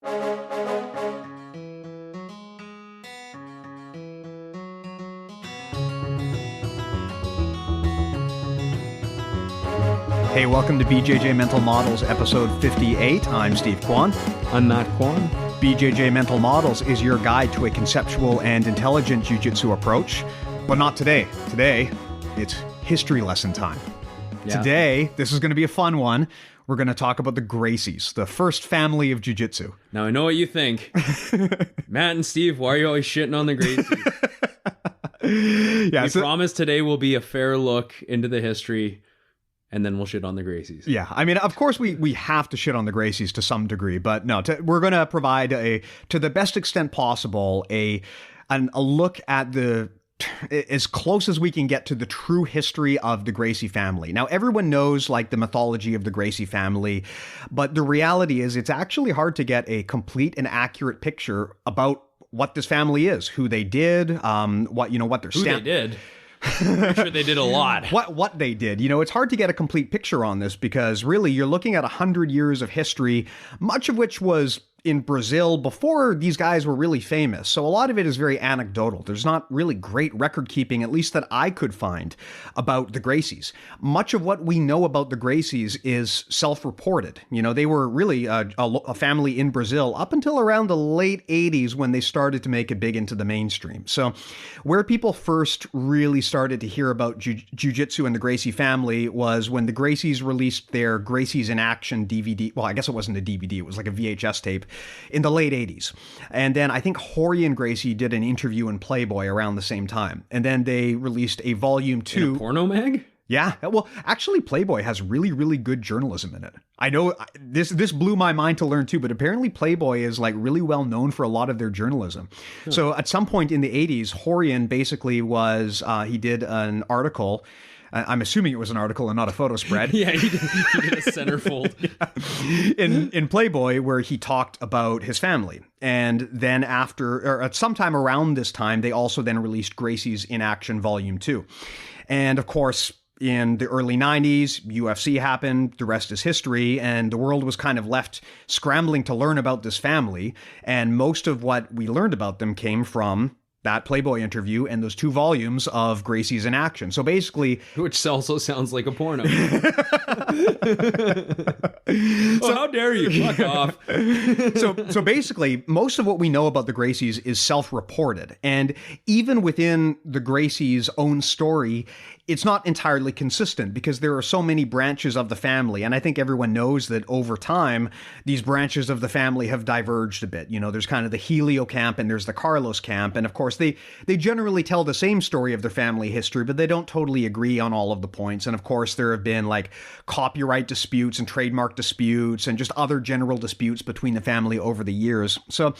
Hey, welcome to BJJ Mental Models, episode 58. I'm Steve Kwan. I'm Matt Kwan. BJJ Mental Models is your guide to a conceptual and intelligent jiu-jitsu approach, but not today. Today, it's history lesson time. Yeah. Today, this is going to be a fun one. We're going to talk about the Gracies, the first family of jiu-jitsu. Now, I know what you think. Matt and Steve, why are you always shitting on the Gracies? We promise today will be a fair look into the history, and then we'll shit on the Gracies. Yeah, I mean, of course we have to shit on the Gracies to some degree, but no, we're going to provide to the best extent possible, a look at as close as we can get to the true history of the Gracie family. Now, everyone knows like the mythology of the Gracie family, but the reality is it's actually hard to get a complete and accurate picture about what this family is, who they did, what their who they did. I'm sure they did a lot. What they did. You know, it's hard to get a complete picture on this because really you're looking at 100 years of history, much of which was in Brazil before these guys were really famous. So a lot of it is very anecdotal. There's not really great record keeping, at least that I could find, about the Gracies. Much of what we know about the Gracies is self-reported. You know, they were really a family in Brazil up until around the late 80s when they started to make it big into the mainstream. So where people first really started to hear about jiu-jitsu and the Gracie family was when the Gracies released their Gracies in Action DVD. Well, I guess it wasn't a DVD. It was like a VHS tape in the late 80s. And then I think Rorion Gracie did an interview in Playboy around the same time. And then they released a volume 2. In a porno mag? Yeah. Well, actually, Playboy has really, really good journalism in it. I know this blew my mind to learn too, but apparently Playboy is like really well known for a lot of their journalism. Huh. So at some point in the 80s, Rorion basically he did an article. I'm assuming it was an article and not a photo spread. Yeah, he did a centerfold. in Playboy, where he talked about his family. And then at sometime around this time, they also then released Gracies in Action Volume 2. And of course, in the early 90s, UFC happened, the rest is history, and the world was kind of left scrambling to learn about this family. And most of what we learned about them came from that Playboy interview and those 2 volumes of Gracies in Action. So basically... Which also sounds like a porno. So how dare you? Fuck off. So basically, most of what we know about the Gracies is self-reported. And even within the Gracies' own story, it's not entirely consistent because there are so many branches of the family. And I think everyone knows that over time, these branches of the family have diverged a bit. You know, there's kind of the Helio camp and there's the Carlos camp. And of course, they generally tell the same story of their family history, but they don't totally agree on all of the points. And of course, there have been like copyright disputes and trademark disputes and just other general disputes between the family over the years. So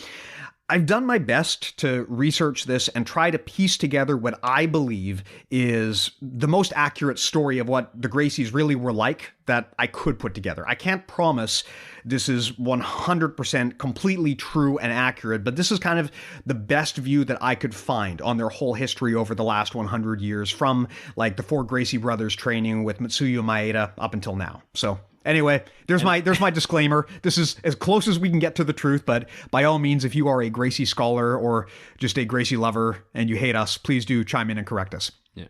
I've done my best to research this and try to piece together what I believe is the most accurate story of what the Gracies really were like that I could put together. I can't promise this is 100% completely true and accurate, but this is kind of the best view that I could find on their whole history over the last 100 years from like the 4 Gracie brothers training with Mitsuyo Maeda up until now. So anyway, there's my disclaimer. This is as close as we can get to the truth, but by all means, if you are a Gracie scholar or just a Gracie lover and you hate us, please do chime in and correct us. Yeah.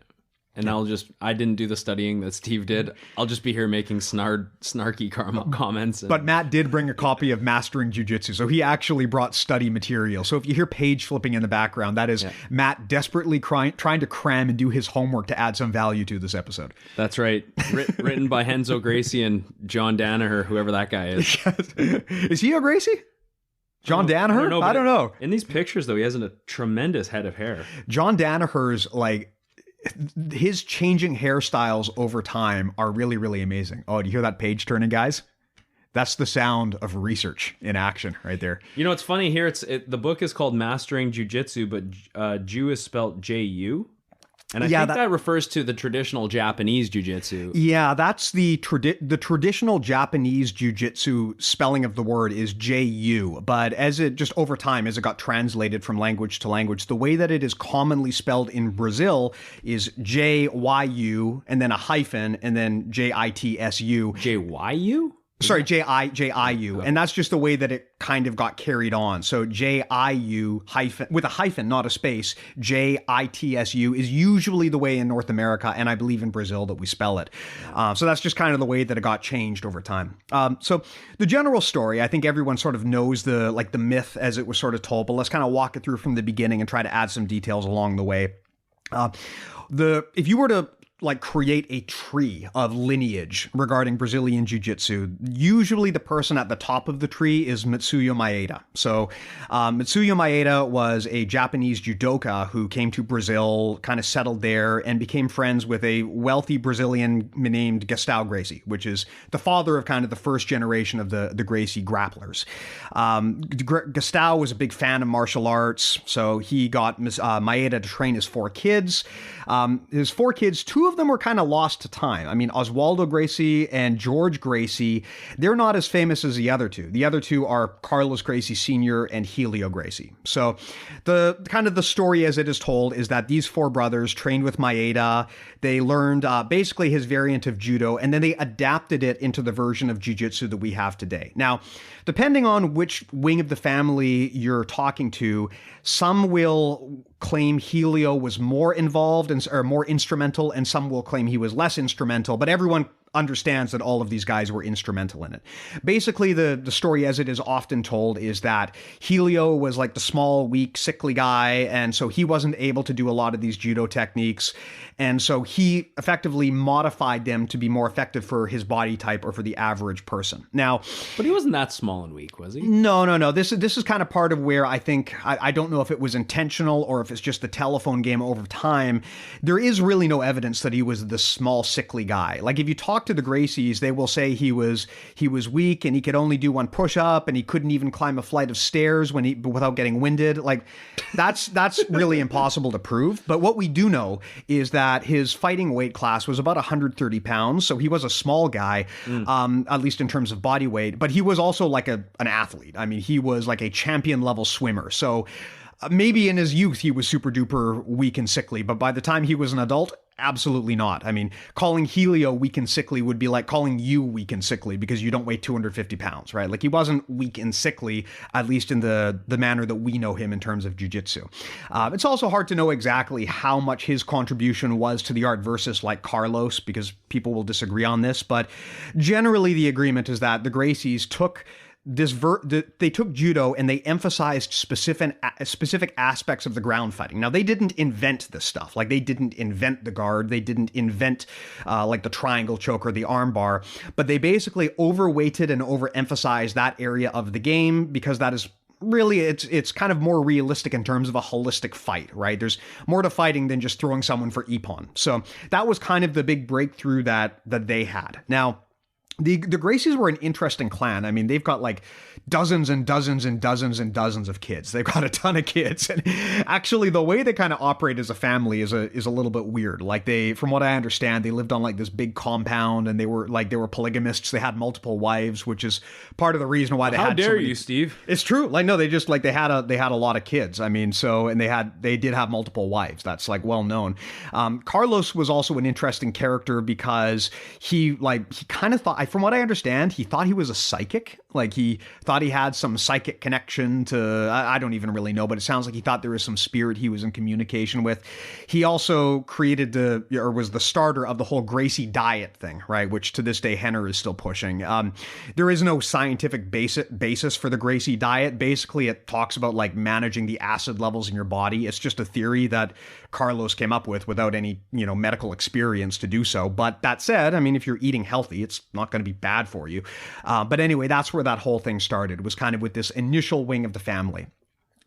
And I didn't do the studying that Steve did. I'll just be here making snarky comments. But Matt did bring a copy of Mastering Jiu-Jitsu, so he actually brought study material. So if you hear page flipping in the background, that is Matt desperately trying to cram and do his homework to add some value to this episode. That's right. Written by Renzo Gracie and John Danaher, whoever that guy is. Is he a Gracie? John Danaher? I don't know. In these pictures, though, he has a tremendous head of hair. John Danaher's like... his changing hairstyles over time are really, really amazing. Oh, do you hear that page turning, guys? That's the sound of research in action right there. You know, it's funny here. The book is called Mastering Jiu-Jitsu, but Jew is spelled J-U. And I think that refers to the traditional Japanese jiu-jitsu. Yeah, that's the traditional Japanese jiu-jitsu spelling of the word is J-U. But as it just over time, as it got translated from language to language, the way that it is commonly spelled in Brazil is J-Y-U and then a hyphen and then J-I-T-S-U. J-Y-U? Sorry, J-I-U. And that's just the way that it kind of got carried on. So J-I-U hyphen, with a hyphen, not a space, J-I-T-S-U is usually the way in North America, and I believe in Brazil that we spell it. So that's just kind of the way that it got changed over time. So the general story, I think everyone sort of knows the myth as it was sort of told, but let's kind of walk it through from the beginning and try to add some details along the way. If you were to create a tree of lineage regarding Brazilian Jiu-Jitsu, usually the person at the top of the tree is Mitsuyo Maeda. So Mitsuyo Maeda was a Japanese judoka who came to Brazil, kind of settled there, and became friends with a wealthy Brazilian named Gustavo Gracie, which is the father of kind of the first generation of the Gracie grapplers. Gustavo was a big fan of martial arts, so he got Maeda to train his 4 kids. His 4 kids, 2 of them were kind of lost to time. I mean, Oswaldo Gracie and George Gracie, they're not as famous as the other 2. The other 2 are Carlos Gracie Sr. and Helio Gracie. So the story as it is told is that these 4 brothers trained with Maeda. They learned basically his variant of judo, and then they adapted it into the version of jiu-jitsu that we have today. Now, depending on which wing of the family you're talking to, some will claim Helio was more involved or more instrumental, and some will claim he was less instrumental, but everyone understands that all of these guys were instrumental in it. Basically, the story as it is often told is that Helio was like the small, weak, sickly guy, and so he wasn't able to do a lot of these judo techniques, and so he effectively modified them to be more effective for his body type or for the average person. Now, but he wasn't that small and weak, was he? No. This is kind of part of where I think, I don't know if it was intentional or if it's just the telephone game over time. There is really no evidence that he was the small, sickly guy. Like, if you talk to the Gracies, they will say he was weak and he could only do 1 push-up and he couldn't even climb a flight of stairs without getting winded. Like, that's really impossible to prove. But what we do know is that his fighting weight class was about 130 pounds, so he was a small guy, at least in terms of body weight. But he was also like an athlete. I mean, he was like a champion level swimmer. So maybe in his youth he was super duper weak and sickly, but by the time he was an adult, absolutely not. I mean, calling Helio weak and sickly would be like calling you weak and sickly because you don't weigh 250 pounds, right? Like, he wasn't weak and sickly, at least in the manner that we know him in terms of jiu-jitsu. It's also hard to know exactly how much his contribution was to the art versus like Carlos, because people will disagree on this, but generally the agreement is that the Gracies took they took judo and they emphasized specific aspects of the ground fighting. Now, they didn't invent this stuff. Like, they didn't invent the guard. They didn't invent like the triangle choke or the arm bar, but they basically overweighted and overemphasized that area of the game because that is really, it's kind of more realistic in terms of a holistic fight, right? There's more to fighting than just throwing someone for ippon. So that was kind of the big breakthrough that they had. Now, the Gracies were an interesting clan. I mean, they've got like dozens and dozens and dozens and dozens of kids. They've got a ton of kids. And actually, the way they kind of operate as a family is a little bit weird. Like, from what I understand, they lived on like this big compound, and they were polygamists. They had multiple wives, which is part of the reason why they had. How dare you, Steve? It's true. Like, no, they just like they had a lot of kids. I mean, and they did have multiple wives. That's like well known. Carlos was also an interesting character because he kind of thought, from what I understand, he thought he was a psychic. Like, he thought he had some psychic connection to, I don't even really know, but it sounds like he thought there was some spirit he was in communication with. He also was the starter of the whole Gracie diet thing, right? Which to this day, Henner is still pushing. There is no scientific basis for the Gracie diet. Basically, it talks about like managing the acid levels in your body. It's just a theory that Carlos came up with without any, medical experience to do so. But that said, I mean, if you're eating healthy, it's not going to be bad for you. But anyway, that's where that whole thing started, was kind of with this initial wing of the family.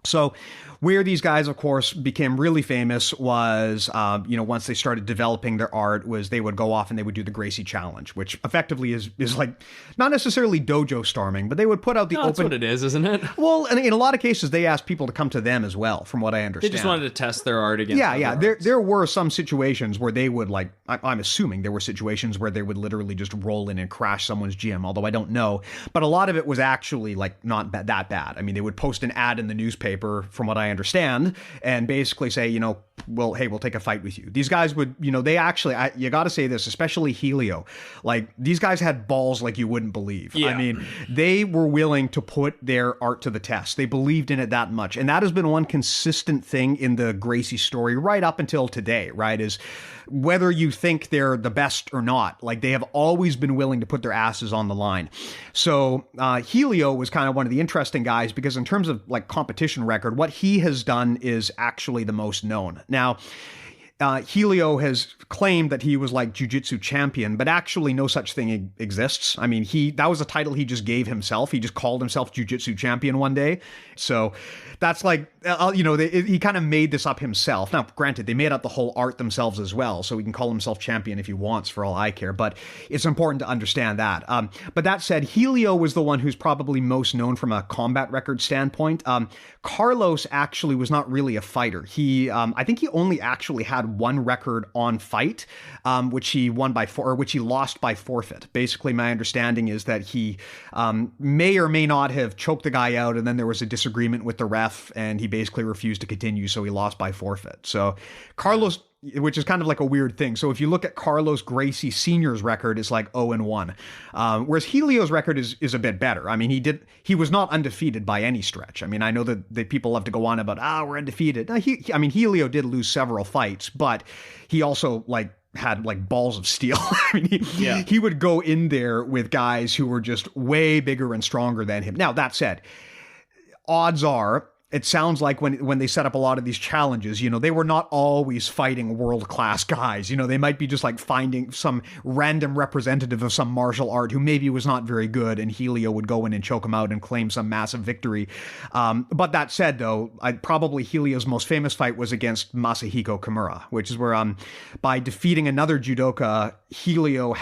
So where these guys, of course, became really famous was, once they started developing their art, was they would go off and they would do the Gracie Challenge, which effectively is like not necessarily dojo storming, but they would put out the open. That's what it is, isn't it? Well, and in a lot of cases, they asked people to come to them as well, from what I understand. They just wanted to test their art against. Yeah. There were some situations where they would I'm assuming there were situations where they would literally just roll in and crash someone's gym, although I don't know. But a lot of it was actually like not that bad. I mean, they would post an ad in the newspaper newspaper, from what I understand, and basically say, you know, well, hey, we'll take a fight with you. These guys would, you know, they actually, you got to say this, especially Helio, like these guys had balls like you wouldn't believe. Yeah. I mean, they were willing to put their art to the test. They believed in it that much. And that has been one consistent thing in the Gracie story right up until today, right? Is whether you think they're the best or not, like they have always been willing to put their asses on the line. So Helio was kind of one of the interesting guys because in terms of like competition record, what he has done is actually the most known. Now, Helio has claimed that he was like Jiu-Jitsu champion, but actually no such thing exists. I mean, that was a title he just gave himself. He just called himself Jiu-Jitsu champion one day. So that's like, you know, he kind of made this up himself. Now, granted, they made up the whole art themselves as well, so he can call himself champion if he wants, for all I care, but it's important to understand that. But that said, Helio was the one who's probably most known from a combat record standpoint. Carlos actually was not really a fighter. I think he only actually had one record on fight, which he lost by forfeit. Basically, my understanding is that he may or may not have choked the guy out, and then there was a disagreement with the ref, and he basically refused to continue, so he lost by forfeit. So Carlos, which is kind of like a weird thing. So if you look at Carlos Gracie Sr.'s record, it's like 0-1. Whereas Helio's record is a bit better. I mean, he was not undefeated by any stretch. I mean, I know that people love to go on about, we're undefeated. No, Helio did lose several fights, but he also had like balls of steel. I mean, he would go in there with guys who were just way bigger and stronger than him. Now, that said, odds are, it sounds like when they set up a lot of these challenges, you know, they were not always fighting world-class guys. You know, they might be just like finding some random representative of some martial art who maybe was not very good, and Helio would go in and choke him out and claim some massive victory. But that said, though, probably Helio's most famous fight was against Masahiko Kimura, which is where by defeating another judoka, Helio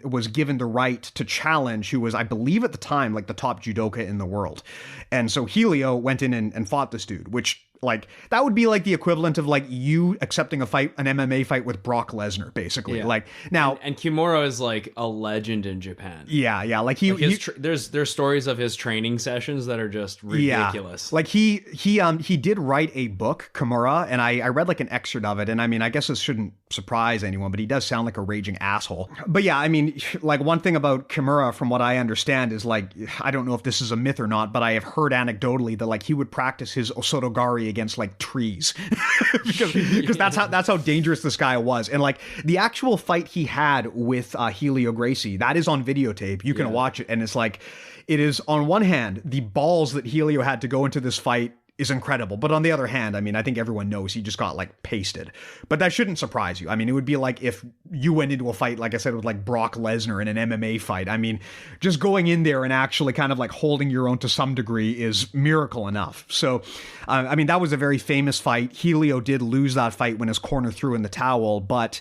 was given the right to challenge who was, I believe at the time, like the top judoka in the world. And so Helio went in and fought this dude, which like that would be like the equivalent of like you accepting an MMA fight with Brock Lesnar, basically. Yeah. Like now, and Kimura is like a legend in Japan. Yeah, like there's stories of his training sessions that are just ridiculous. Yeah. Like he did write a book, Kimura, and I read like an excerpt of it, and I mean, I guess this shouldn't surprise anyone, but he does sound like a raging asshole. But yeah, I mean, like one thing about Kimura, from what I understand, is like, I don't know if this is a myth or not, but I have heard anecdotally that like he would practice his osotogari against like trees because that's how dangerous this guy was. And like the actual fight he had with Helio Gracie, that is on videotape. You can watch it, and it's like, it is, on one hand, the balls that Helio had to go into this fight is incredible. But on the other hand, I mean, I think everyone knows he just got like pasted. But that shouldn't surprise you. I mean, it would be like if you went into a fight, like I said, with like Brock Lesnar in an MMA fight. I mean, just going in there and actually kind of like holding your own to some degree is miracle enough. So, I mean, that was a very famous fight. Helio did lose that fight when his corner threw in the towel, but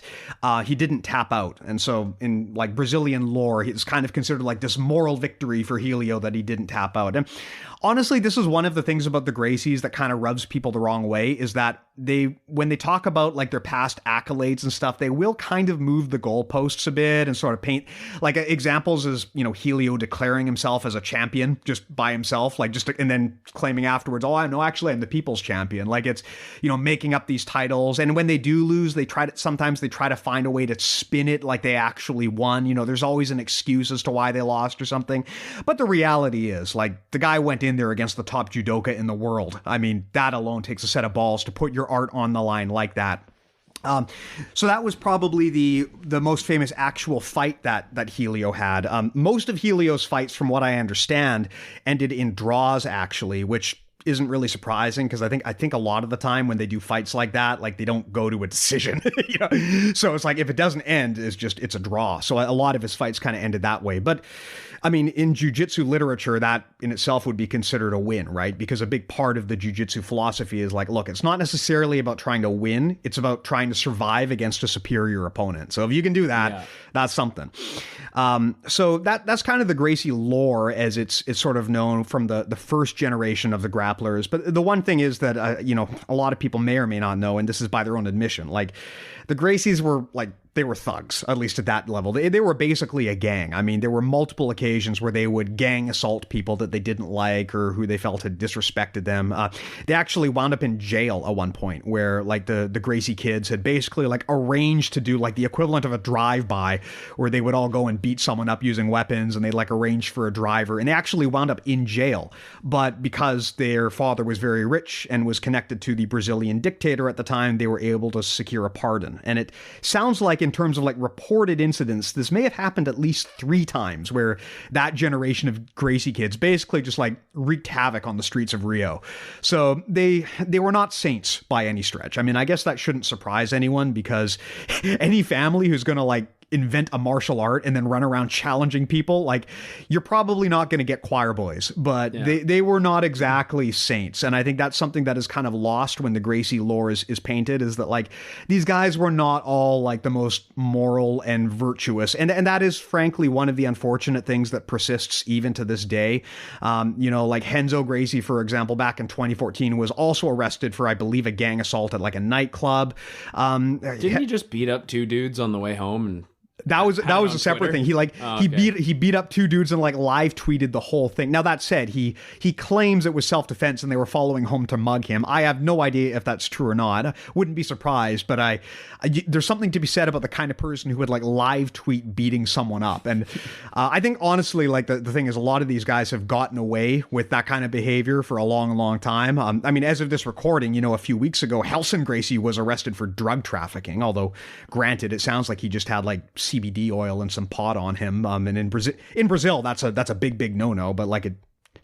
he didn't tap out. And so in like Brazilian lore, it's kind of considered like this moral victory for Helio that he didn't tap out. And honestly, this is one of the things about the Gracies that kind of rubs people the wrong way, is that when they talk about like their past accolades and stuff, they will kind of move the goalposts a bit and sort of paint like examples is, you know, Helio declaring himself as a champion just by himself, like and then claiming afterwards, oh, I know, actually I'm the people's champion. Like it's, you know, making up these titles. And when they do lose, sometimes they try to find a way to spin it like they actually won. You know, there's always an excuse as to why they lost or something. But the reality is, like, the guy went in there against the top judoka in the world. I mean, that alone takes a set of balls to put your art on the line like that. So that was probably the most famous actual fight that Helio had. Most of Helio's fights, from what I understand, ended in draws, actually, which isn't really surprising, because I think a lot of the time when they do fights like that, like, they don't go to a decision. You know? So it's like, if it doesn't end, it's a draw. So a lot of his fights kind of ended that way. But I mean, in jiu-jitsu literature, that in itself would be considered a win, right? Because a big part of the jiu-jitsu philosophy is like, look, it's not necessarily about trying to win. It's about trying to survive against a superior opponent. So if you can do that, that's something. So that's kind of the Gracie lore as it's sort of known from the first generation of the grapplers. But the one thing is that, you know, a lot of people may or may not know, and this is by their own admission, like, the Gracies were like they were thugs, at least at that level. They were basically a gang. I mean, there were multiple occasions where they would gang assault people that they didn't like or who they felt had disrespected them. They actually wound up in jail at one point where like the Gracie kids had basically like arranged to do like the equivalent of a drive-by where they would all go and beat someone up using weapons, and they'd like arrange for a driver, and they actually wound up in jail. But because their father was very rich and was connected to the Brazilian dictator at the time, they were able to secure a pardon. And it sounds like in terms of like reported incidents, this may have happened at least 3 times where that generation of Gracie kids basically just like wreaked havoc on the streets of Rio. So they were not saints by any stretch. I mean, I guess that shouldn't surprise anyone, because any family who's going to like invent a martial art and then run around challenging people, like, you're probably not going to get choir boys, but they were not exactly saints. And I think that's something that is kind of lost when the Gracie lore is painted, is that like these guys were not all like the most moral and virtuous. And that is frankly one of the unfortunate things that persists even to this day. Like Renzo Gracie, for example, back in 2014 was also arrested for, I believe, a gang assault at like a nightclub. Didn't he just beat up 2 dudes on the way home and That was a separate thing. He beat up 2 dudes and like live tweeted the whole thing. Now that said, he claims it was self-defense and they were following home to mug him. I have no idea if that's true or not. I wouldn't be surprised, but there's something to be said about the kind of person who would like live tweet beating someone up. And I think honestly, like the thing is, a lot of these guys have gotten away with that kind of behavior for a long, long time. I mean, as of this recording, a few weeks ago, Helson Gracie was arrested for drug trafficking. Although, granted, it sounds like he just had like CBD oil and some pot on him. And in Brazil, that's a big no-no, but like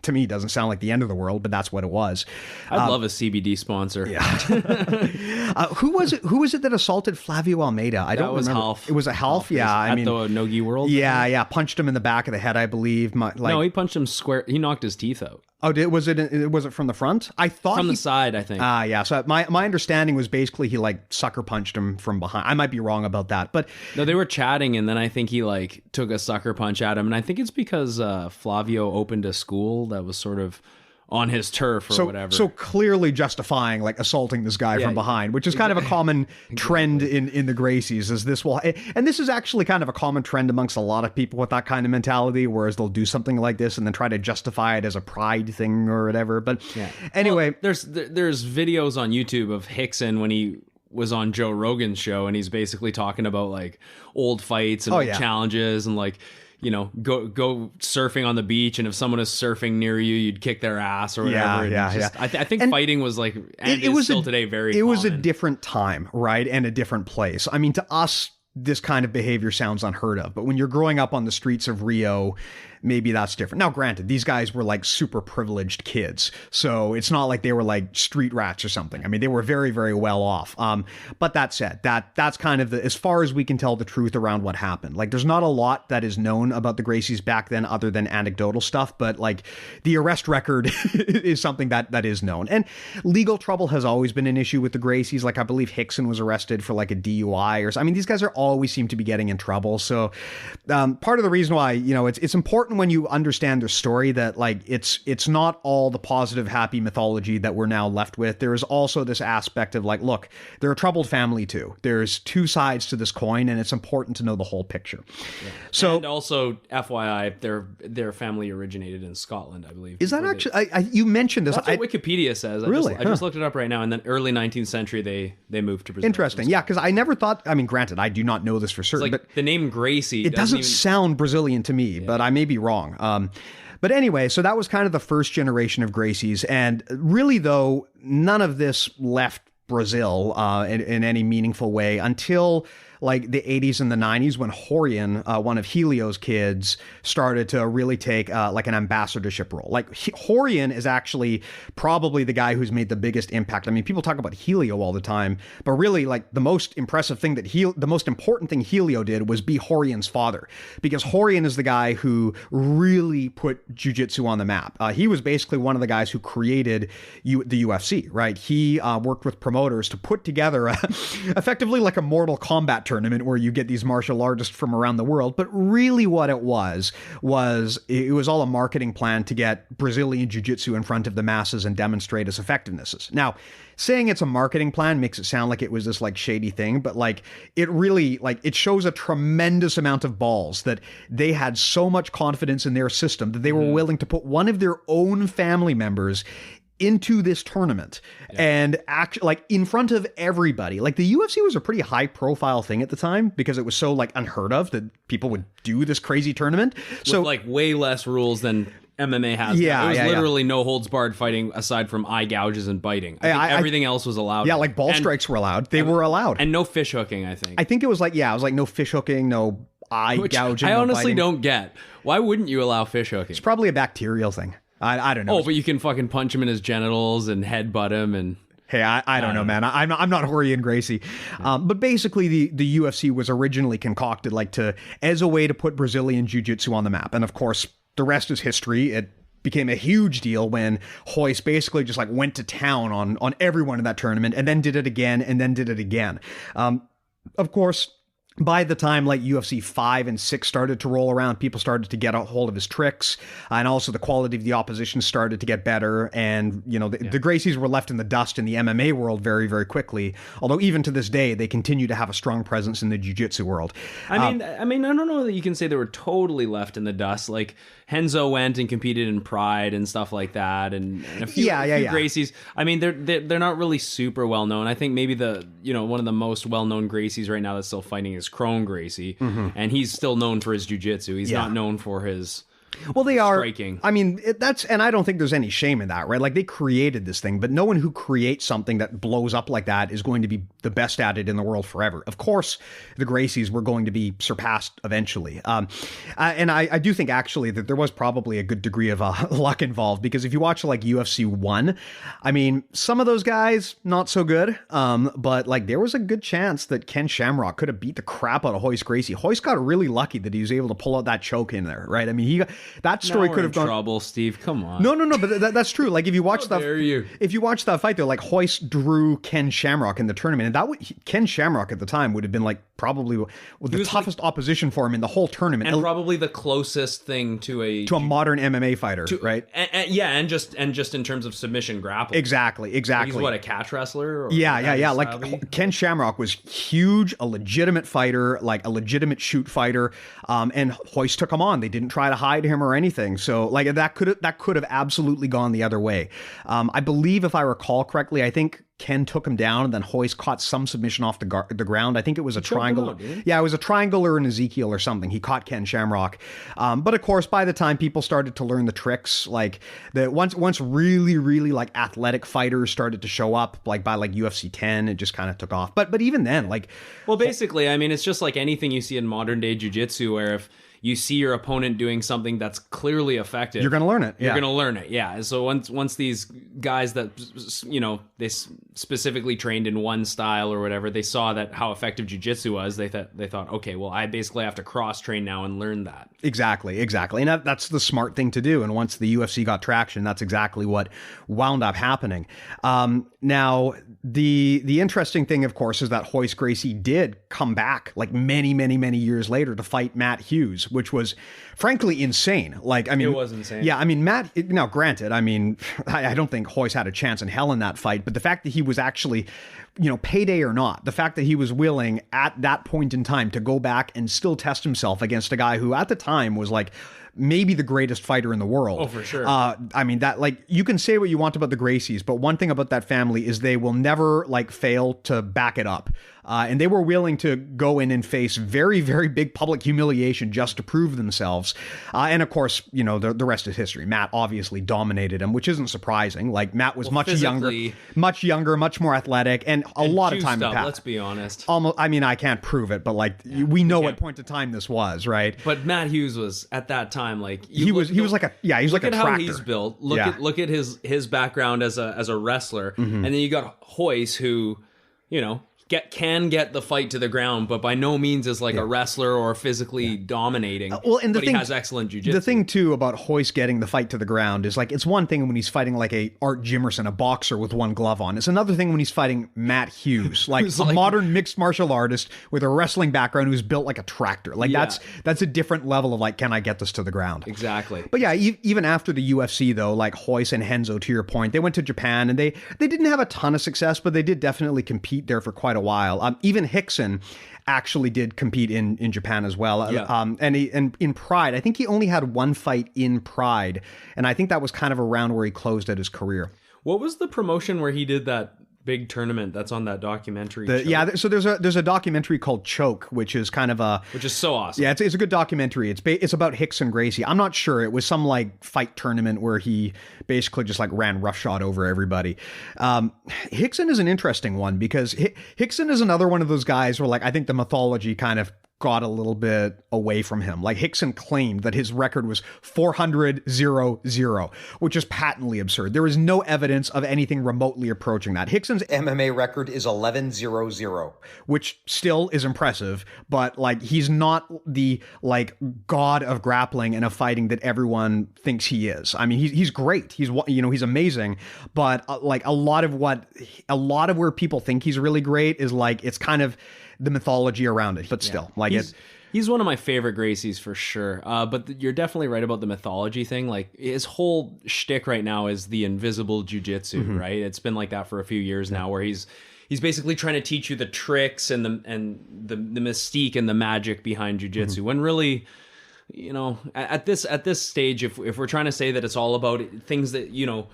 to me, doesn't sound like the end of the world, but that's what it was. I'd love a CBD sponsor. Yeah. Who was it that assaulted Flavio Almeida? I don't remember. Half. It was a half. Yeah. At the Nogi World. Yeah. Punched him in the back of the head, I believe. No, he punched him square. He knocked his teeth out. Oh, was it from the front? I thought from the side, I think. Yeah. So my understanding was basically he like sucker punched him from behind. I might be wrong about that, but no, they were chatting, and then I think he like took a sucker punch at him, and I think it's because Flavio opened a school that was sort of on his turf or whatever. So clearly justifying like assaulting this guy from behind, which is kind of a common trend in the Gracies, is this will, and this is actually kind of a common trend amongst a lot of people with that kind of mentality, whereas they'll do something like this and then try to justify it as a pride thing or whatever. But anyway, there's videos on YouTube of Hickson when he was on Joe Rogan's show, and he's basically talking about like old fights and challenges and like, go surfing on the beach, and if someone is surfing near you, you'd kick their ass or whatever. I think fighting was like, and it was still today very common. It was a different time, right? And a different place. I mean, to us, this kind of behavior sounds unheard of, but when you're growing up on the streets of Rio, maybe that's different. Now, granted, these guys were like super privileged kids, so it's not like they were like street rats or something. I mean, they were very, very well off. But that said, that's kind of as far as we can tell the truth around what happened. Like, there's not a lot that is known about the Gracies back then other than anecdotal stuff, but like the arrest record is something that is known. And legal trouble has always been an issue with the Gracies. Like, I believe Hickson was arrested for like a DUI or something. I mean, these guys always seem to be getting in trouble. So part of the reason why, it's important when you understand their story that like it's not all the positive, happy mythology that we're now left with. There is also this aspect of like, look, they're a troubled family too. There's 2 sides to this coin, and it's important to know the whole picture. Yeah. So, and also, FYI, their family originated in Scotland, I believe. Is that actually? You mentioned this. That's what Wikipedia says. I just looked it up right now. In the early 19th century, they moved to Brazil. Interesting. Yeah, because I never thought. I mean, granted, I do not know this for certain, but the name Gracie, it doesn't sound Brazilian to me, but I may be wrong. But anyway, so that was kind of the first generation of Gracies. And really, though, none of this left Brazil in any meaningful way until like the 80s and the 90s, when Horian, one of Helio's kids, started to really take like an ambassadorship role. Like Horian is actually probably the guy who's made the biggest impact. I mean, people talk about Helio all the time, but really like the most impressive thing the most important thing Helio did was be Horian's father, because Horian is the guy who really put Jiu-Jitsu on the map. He was basically one of the guys who created the UFC, right? He worked with promoters to put together effectively like a Mortal Kombat tournament where you get these martial artists from around the world. But really what it was all a marketing plan to get Brazilian Jiu-Jitsu in front of the masses and demonstrate its effectiveness. Now, saying it's a marketing plan makes it sound like it was this like shady thing, but like it really, like, it shows a tremendous amount of balls that they had so much confidence in their system that they were willing to put one of their own family members into this tournament and act like in front of everybody. Like, the UFC was a pretty high profile thing at the time because it was so like unheard of that people would do this crazy tournament. So with like way less rules than MMA has. Yeah, there was literally no holds barred fighting aside from eye gouges and biting. I think everything else was allowed. Yeah, like ball strikes were allowed. They were allowed. And no fish hooking, I think. I think it was like, it was like no fish hooking, no eye gouging. I honestly no don't get. Why wouldn't you allow fish hooking? It's probably a bacterial thing. I don't know. Oh, but you can fucking punch him in his genitals and headbutt him and... Hey, I don't know, man. I'm not Jorge and Gracie. But basically, the UFC was originally concocted as a way to put Brazilian Jiu-Jitsu on the map. And of course, the rest is history. It became a huge deal when Royce basically just like went to town on everyone in that tournament and then did it again and then did it again. Of course, by the time like UFC 5 and 6 started to roll around, people started to get a hold of his tricks, and also the quality of the opposition started to get better. And, you know, the Gracies were left in the dust in the MMA world very, very quickly. Although even to this day, they continue to have a strong presence in the jiu-jitsu world. I mean, I don't know that you can say they were totally left in the dust. Like, Renzo went and competed in Pride and stuff like that, and a few Gracies. I mean, they're not really super well known. I think maybe one of the most well known Gracies right now that's still fighting is Crone Gracie, and he's still known for his jiu-jitsu. He's not known for his they are striking. I mean, and I don't think there's any shame in that, right? Like, they created this thing, but no one who creates something that blows up like that is going to be the best at it in the world forever. Of course, the Gracies were going to be surpassed eventually. And I do think actually that there was probably a good degree of luck involved, because if you watch like UFC 1, I mean, some of those guys, not so good. But like, there was a good chance that Ken Shamrock could have beat the crap out of Royce Gracie. Royce got really lucky that he was able to pull out that choke in there, right? I mean, that story could have gone trouble, Steve. Come on. No, but that's true. Like, if you watch if you watch that fight, though, like, Royce drew Ken Shamrock in the tournament, and Ken Shamrock at the time would have been like probably the toughest opposition for him in the whole tournament, and probably the closest thing to a modern MMA fighter, right? And just in terms of submission grappling. Exactly. He's what, a catch wrestler? Or yeah. Like, Ken Shamrock was huge, a legitimate fighter, like a legitimate shoot fighter, and Royce took him on. They didn't try to hide him or anything. So like, that could have absolutely gone the other way. I believe, if I recall correctly, I think Ken took him down, and then Royce caught some submission off the ground. I think it was a triangle. It was a triangle or an Ezekiel or something. He caught Ken Shamrock. But of course, by the time people started to learn the tricks, like once really, really like athletic fighters started to show up, like by like UFC 10, it just kind of took off. But even then, like, well, basically, I mean, it's just like anything you see in modern day jiu-jitsu, where if you see your opponent doing something that's clearly effective, you're going to learn it. You're going to learn it. Yeah. So once these guys that, you know, they specifically trained in one style or whatever, they saw that how effective jiu-jitsu was, they thought, okay, well, I basically have to cross train now and learn that. Exactly. And that's the smart thing to do. And once the UFC got traction, that's exactly what wound up happening. Now, the interesting thing, of course, is that Royce Gracie did come back like many, many, many years later to fight Matt Hughes, which was frankly insane. Like, I mean, it was insane. Yeah, I mean, Matt, now granted, I mean, I don't think Royce had a chance in hell in that fight, but the fact that he was actually, you know, payday or not, the fact that he was willing at that point in time to go back and still test himself against a guy who at the time was like maybe the greatest fighter in the world. Oh, for sure. I mean, that, like, you can say what you want about the Gracies, but one thing about that family is they will never like fail to back it up. And they were willing to go in and face very, very big public humiliation just to prove themselves. And of course, you know, the rest is history. Matt obviously dominated him, which isn't surprising. Like, Matt was much younger, much more athletic, and a lot of time had passed. Let's be honest. Almost, I mean, I can't prove it, but like, we know what point of time this was, right? But Matt Hughes was at that time like he was like a tractor. Look at how he's built. Look at his background as a wrestler, and then you got Royce, who, you know, can get the fight to the ground, but by no means is like a wrestler or physically dominating. But he has excellent jiu-jitsu. The thing too about Hoist getting the fight to the ground is like, it's one thing when he's fighting like a Art Jimerson, a boxer with one glove on. It's another thing when he's fighting Matt Hughes, like a modern mixed martial artist with a wrestling background who's built like a tractor. Like that's a different level of like, can I get this to the ground? Exactly. But yeah, even after the UFC though, like Hoist and Henzo, to your point, they went to Japan and they didn't have a ton of success, but they did definitely compete there for quite a while. Even Hickson actually did compete in Japan as well. And in Pride, I think he only had one fight in Pride, and I think that was kind of around where he closed out his career. What was the promotion where he did that big tournament that's on that documentary? So there's a documentary called Choke, which is kind of which is so awesome. Yeah, it's a good documentary. It's about Hicks and Gracie. I'm not sure. It was some like fight tournament where he basically just like ran roughshod over everybody. Hickson is an interesting one because Hickson is another one of those guys where like I think the mythology kind of got a little bit away from him. Like Hickson claimed that his record was 400-0-0, which is patently absurd. There is no evidence of anything remotely approaching that. Hickson's MMA record is 11-0-0, which still is impressive, but like he's not the like god of grappling and of fighting that everyone thinks he is. I mean, he's great. He's amazing, but like a lot of where people think he's really great is like it's kind of the mythology around it, but still, like he's one of my favorite Gracies for sure. But you're definitely right about the mythology thing. Like his whole shtick right now is the invisible jiu-jitsu, right? It's been like that for a few years now, where he's basically trying to teach you the tricks and the mystique and the magic behind jiu-jitsu. When really, you know, at this stage, if we're trying to say that it's all about things that, you know,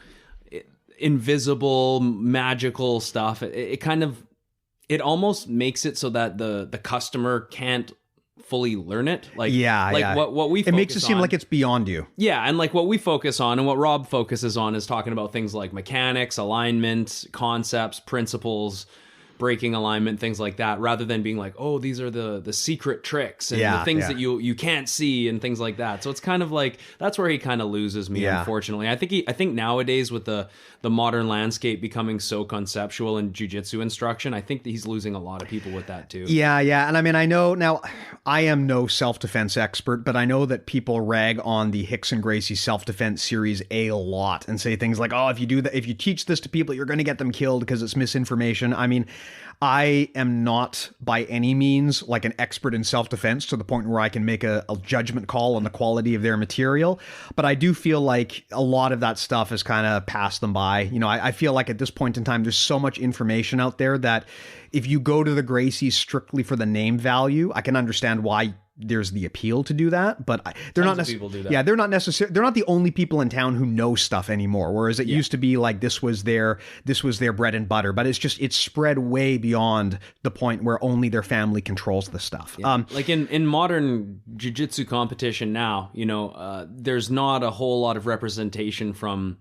invisible, magical stuff, it kind of, it almost makes it so that the customer can't fully learn it. What we focus on, it makes it seem like it's beyond you. Yeah, and like what we focus on and what Rob focuses on is talking about things like mechanics, alignment, concepts, principles, breaking alignment, things like that, rather than being like, oh, these are the secret tricks and the things that you can't see and things like that. So it's kind of like that's where he kind of loses me, unfortunately. I think nowadays with the modern landscape becoming so conceptual in jiu-jitsu instruction, I think that he's losing a lot of people with that too. Yeah. And I mean, I know now I am no self-defense expert, but I know that people rag on the Hicks and Gracie self-defense series a lot and say things like, oh, if you teach this to people, you're going to get them killed because it's misinformation. I mean, I am not by any means like an expert in self-defense to the point where I can make a judgment call on the quality of their material, but I do feel like a lot of that stuff has kind of passed them by. You know, I feel like at this point in time, there's so much information out there that if you go to the Gracies strictly for the name value, I can understand why there's the appeal to do that, but they're not necessarily. Yeah, they're not necessarily. They're not the only people in town who know stuff anymore. Whereas it used to be like this was their bread and butter. But it's spread way beyond the point where only their family controls the stuff. Yeah. Like in modern jiu-jitsu competition now, you know, there's not a whole lot of representation from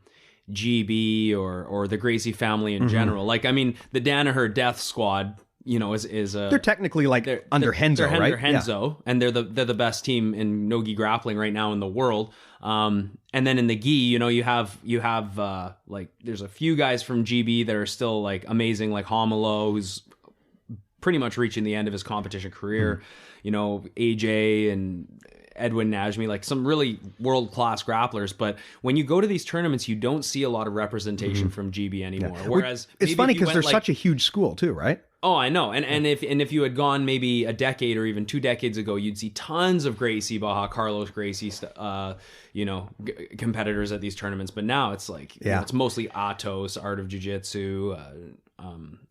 GB or the Gracie family in general. Like, I mean, the Danaher Death Squad, you know, is they're technically like under Henzo, right? They're Henzo, and they're the best team in no-gi grappling right now in the world. And then in the gi, you know, you have like there's a few guys from GB that are still like amazing, like Homolo, who's pretty much reaching the end of his competition career. You know, AJ and Edwin Najmi, like some really world-class grapplers. But when you go to these tournaments, you don't see a lot of representation from GB anymore. Whereas it's funny because they're such a huge school too, right? Oh, I know. And if you had gone maybe a decade or even 2 decades ago, you'd see tons of Gracie Baja, Carlos Gracie, you know, competitors at these tournaments. But now it's like, you know, it's mostly Atos, Art of Jiu-Jitsu,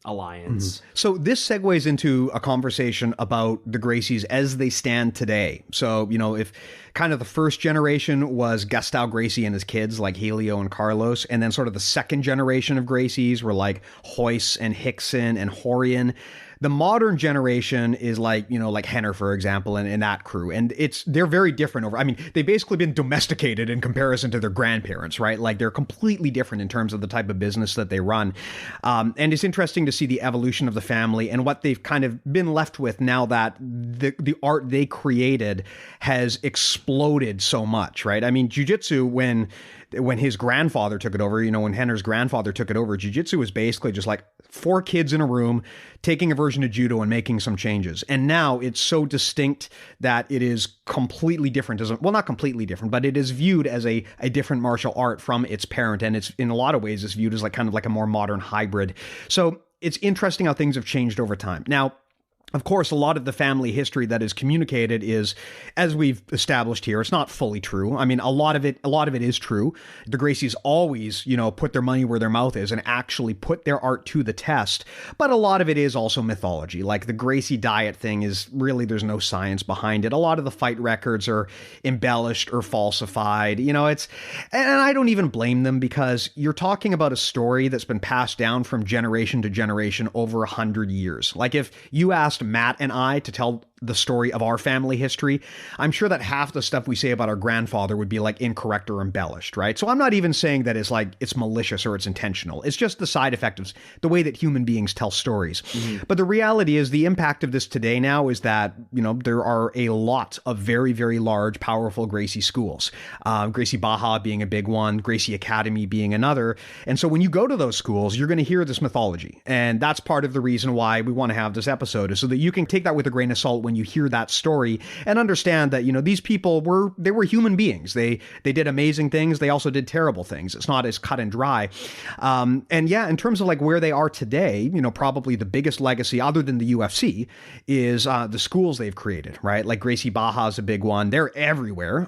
Alliance. So this segues into a conversation about the Gracies as they stand today. So, you know, if kind of the first generation was Gustavo Gracie and his kids like Helio and Carlos, and then sort of the second generation of Gracies were like Hoyce and Hickson and Horian. The modern generation is like, you know, like Henner, for example, and that crew. And they're very different they've basically been domesticated in comparison to their grandparents, right? Like they're completely different in terms of the type of business that they run. And it's interesting to see the evolution of the family and what they've kind of been left with now that the art they created has exploded so much, right? I mean, jiu-jitsu, when when his grandfather took it over, when Henner's grandfather took it over, jiu-jitsu was basically just like 4 kids in a room taking a version of judo and making some changes. And now it's so distinct that it is completely different. Well, not completely different, but it is viewed as a different martial art from its parent. And it's in a lot of ways it's viewed as like kind of like a more modern hybrid. So it's interesting how things have changed over time. Now, of course, a lot of the family history that is communicated is, as we've established here, it's not fully true. I mean, a lot of it is true. The Gracies always, put their money where their mouth is and actually put their art to the test. But a lot of it is also mythology. Like the Gracie diet thing is really, there's no science behind it. A lot of the fight records are embellished or falsified. And I don't even blame them, because you're talking about a story that's been passed down from generation to generation over 100 years. Like if you asked Matt and I to tell the story of our family history, I'm sure that half the stuff we say about our grandfather would be like incorrect or embellished, right? So I'm not even saying that it's malicious or it's intentional. It's just the side effect of the way that human beings tell stories. Mm-hmm. But the reality is the impact of this today now is that, there are a lot of very, very large, powerful Gracie schools. Gracie Baja being a big one, Gracie Academy being another. And so when you go to those schools, you're going to hear this mythology. And that's part of the reason why we want to have this episode, is so that you can take that with a grain of salt when you hear that story and understand that, these people were human beings. They did amazing things. They also did terrible things. It's not as cut and dry. And yeah, in terms of like where they are today, probably the biggest legacy other than the UFC is the schools they've created, right? Like Gracie Baja is a big one. They're everywhere.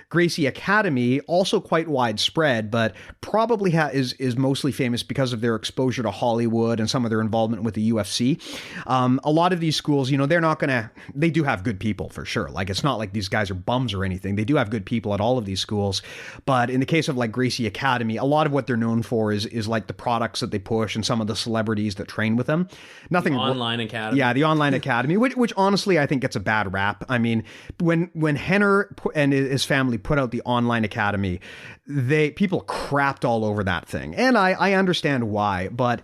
Gracie Academy, also quite widespread, but probably is mostly famous because of their exposure to Hollywood and some of their involvement with the UFC. A lot of these schools, they do have good people for sure. Like, it's not like these guys are bums or anything. They do have good people at all of these schools. But in the case of like Gracie Academy, a lot of what they're known for is like the products that they push and some of the celebrities that train with them. Nothing. The online academy. Yeah, the online academy, which honestly I think gets a bad rap. I mean, when Henner and his family put out the online academy, people crapped all over that thing. And I understand why, but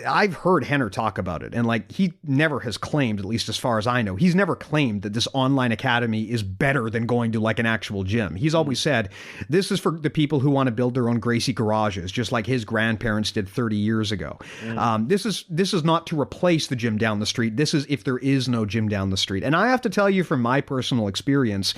I've heard Henner talk about it, and like he never has claimed, at least as far as I know, he's never claimed that this online academy is better than going to like an actual gym. He's always said, this is for the people who want to build their own Gracie garages, just like his grandparents did 30 years ago. This is not to replace the gym down the street. This is if there is no gym down the street. And I have to tell you from my personal experience,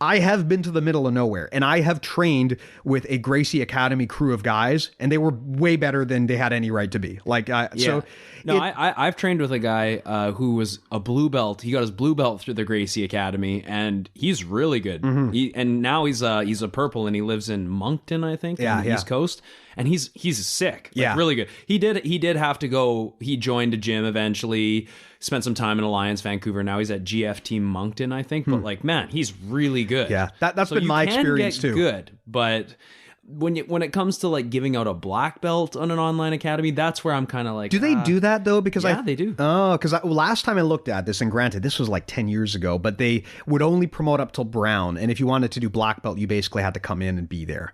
I have been to the middle of nowhere, and I have trained with a Gracie Academy crew of guys, and they were way better than they had any right to be. Like, I've trained with a guy who was a blue belt. He got his blue belt through the Gracie Academy, and he's really good. Mm-hmm. And now he's a purple, and he lives in Moncton, I think, on the East Coast. And he's sick, really good. He did have to go. He joined a gym eventually. Spent some time in Alliance, Vancouver. Now he's at GFT Moncton, I think. But like, man, he's really good. Yeah, that's been my experience too. Good, but when it comes to like giving out a black belt on an online academy, that's where I'm kind of like, do they do that though? Because they do. Oh, because last time I looked at this, and granted, this was like 10 years ago, but they would only promote up till brown, and if you wanted to do black belt, you basically had to come in and be there.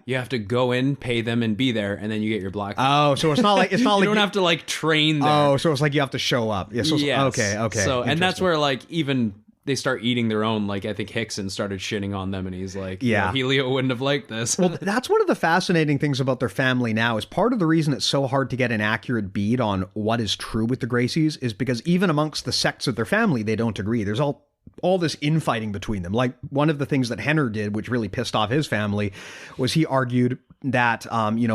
You have to go in, pay them, and be there, and then you get your black belt. Oh, so it's not like you don't have to like train there. Oh, so it's like you have to show up. Yeah, so yes. Okay. So, and that's where like even they start eating their own. Like I think Hickson started shitting on them, and he's like, Helio wouldn't have liked this. Well, that's one of the fascinating things about their family now. Is part of the reason it's so hard to get an accurate bead on what is true with the Gracies is because even amongst the sects of their family, they don't agree. There's all this infighting between them. Like one of the things that Henner did, which really pissed off his family, was he argued that,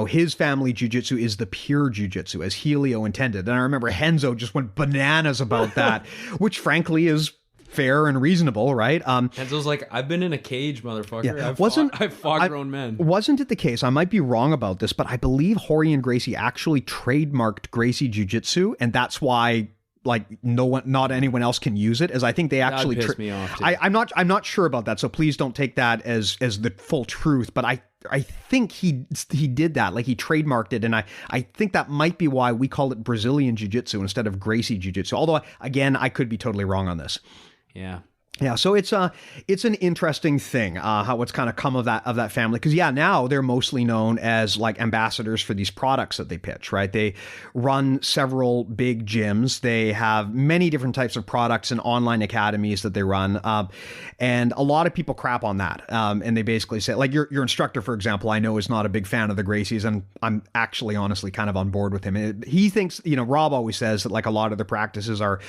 his family jiu-jitsu is the pure jiu-jitsu as Helio intended. And I remember Henzo just went bananas about that, which frankly is fair and reasonable, right? Henzo's like, I've been in a cage, motherfucker. Yeah. I've fought grown men. Wasn't it the case? I might be wrong about this, but I believe Jorge and Gracie actually trademarked Gracie jiu-jitsu, and that's why like not anyone else can use it, as I think they actually pissed me off too. I'm not sure about that, so please don't take that as the full truth, but I think he did that, like he trademarked it, and I think that might be why we call it Brazilian Jiu-Jitsu instead of Gracie Jiu-Jitsu, although again I could be totally wrong on this. Yeah. Yeah, so it's an interesting thing how what's kind of come of that family, because now they're mostly known as like ambassadors for these products that they pitch, right? They run several big gyms. They have many different types of products and online academies that they run, and a lot of people crap on that. And they basically say, like your instructor, for example, I know is not a big fan of the Gracies, and I'm actually honestly kind of on board with him. He thinks, Rob always says that like a lot of the practices are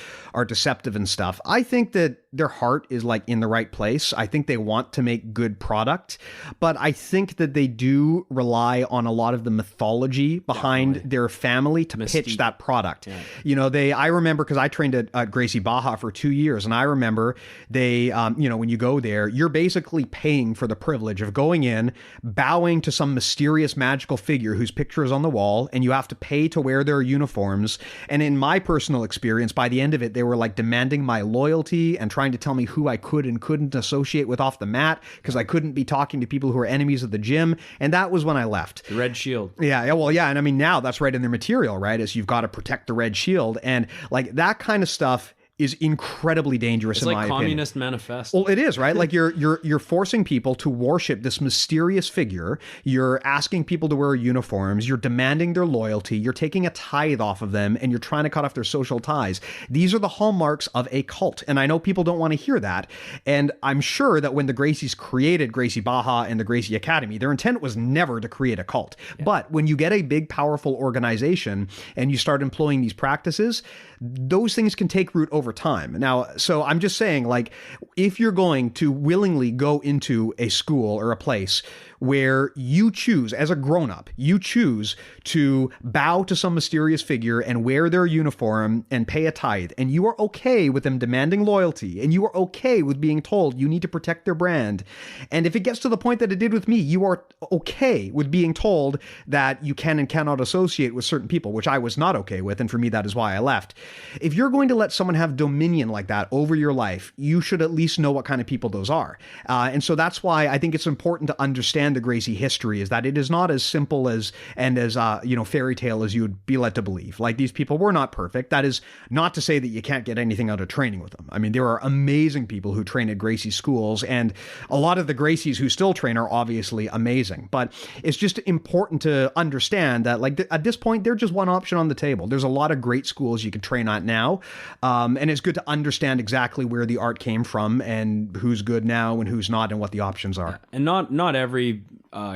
deceptive and stuff. I think that their heart is like in the right place. I think they want to make good product, but I think that they do rely on a lot of the mythology behind their family to pitch that product. Yeah. I remember, because I trained at Gracie Baja for 2 years, and I remember they, when you go there, you're basically paying for the privilege of going in, bowing to some mysterious magical figure whose picture is on the wall, and you have to pay to wear their uniforms. And in my personal experience, by the end of it, they were like demanding my loyalty and trying to tell me who I could and couldn't associate with off the mat, because I couldn't be talking to people who are enemies of the gym. And that was when I left. The red shield. Yeah. Well, yeah. And I mean, now that's right in their material, right? Is you've got to protect the red shield. And like that kind of stuff is incredibly dangerous, in my opinion. It's like Communist Manifest. Well, it is, right? Like you're forcing people to worship this mysterious figure. You're asking people to wear uniforms. You're demanding their loyalty. You're taking a tithe off of them, and you're trying to cut off their social ties. These are the hallmarks of a cult, and I know people don't want to hear that. And I'm sure that when the Gracies created Gracie Baja and the Gracie Academy, their intent was never to create a cult. Yeah. But when you get a big, powerful organization and you start employing these practices, those things can take root over time. Now, so I'm just saying, like, if you're going to willingly go into a school or a place where you choose, as a grown-up, you choose to bow to some mysterious figure and wear their uniform and pay a tithe, and you are okay with them demanding loyalty, and you are okay with being told you need to protect their brand, and if it gets to the point that it did with me, you are okay with being told that you can and cannot associate with certain people, which I was not okay with, and for me, that is why I left. If you're going to let someone have dominion like that over your life, you should at least know what kind of people those are. And so that's why I think it's important to understand the Gracie history, is that it is not as simple as fairy tale as you would be led to believe. Like, these people were not perfect. That is not to say that you can't get anything out of training with them. I mean, there are amazing people who train at Gracie schools, and a lot of the Gracies who still train are obviously amazing. But it's just important to understand that, like, at this point, they're just one option on the table. There's a lot of great schools you can train at now, and it's good to understand exactly where the art came from and who's good now and who's not and what the options are. Yeah. And not every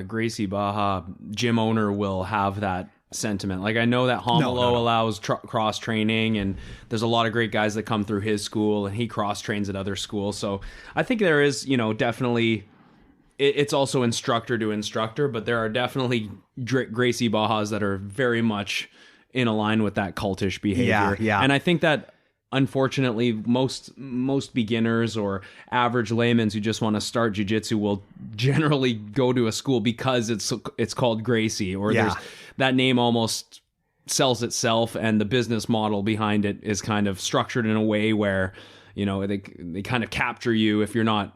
Gracie Baja gym owner will have that sentiment. Like, I know that Homolo allows cross training, and there's a lot of great guys that come through his school, and he cross trains at other schools. So I think there is, definitely, it's also instructor to instructor, but there are definitely Gracie Bajas that are very much in line with that cultish behavior. Yeah. And I think that, unfortunately, most beginners or average laymen who just want to start jiu-jitsu will generally go to a school because it's called Gracie, or there's that name almost sells itself, and the business model behind it is kind of structured in a way where, they kind of capture you if you're not,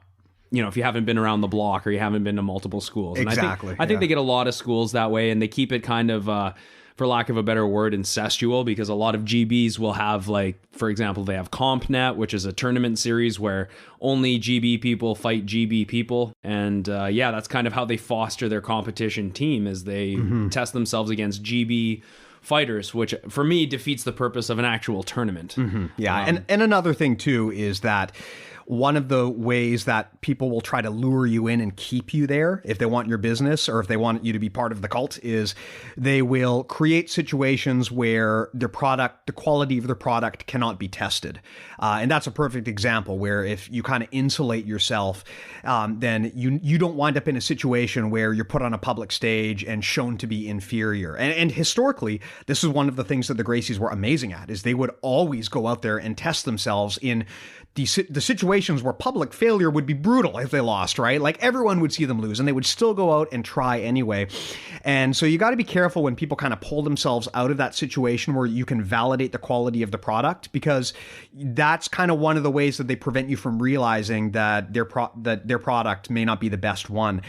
if you haven't been around the block or you haven't been to multiple schools. And exactly. I think they get a lot of schools that way, and they keep it kind of, for lack of a better word, incestual, because a lot of GBs will have, like, for example, they have CompNet, which is a tournament series where only GB people fight GB people. And that's kind of how they foster their competition team, is they test themselves against GB fighters, which for me defeats the purpose of an actual tournament. Yeah. And another thing too is that one of the ways that people will try to lure you in and keep you there, if they want your business or if they want you to be part of the cult, is they will create situations where the quality of their product cannot be tested. And that's a perfect example where if you kind of insulate yourself, then you don't wind up in a situation where you're put on a public stage and shown to be inferior. And historically, this is one of the things that the Gracies were amazing at, is they would always go out there and test themselves in the situations where public failure would be brutal if they lost, right? Like, everyone would see them lose, and they would still go out and try anyway. And so you got to be careful when people kind of pull themselves out of that situation where you can validate the quality of the product, because that's kind of one of the ways that they prevent you from realizing that their product may not be the best one.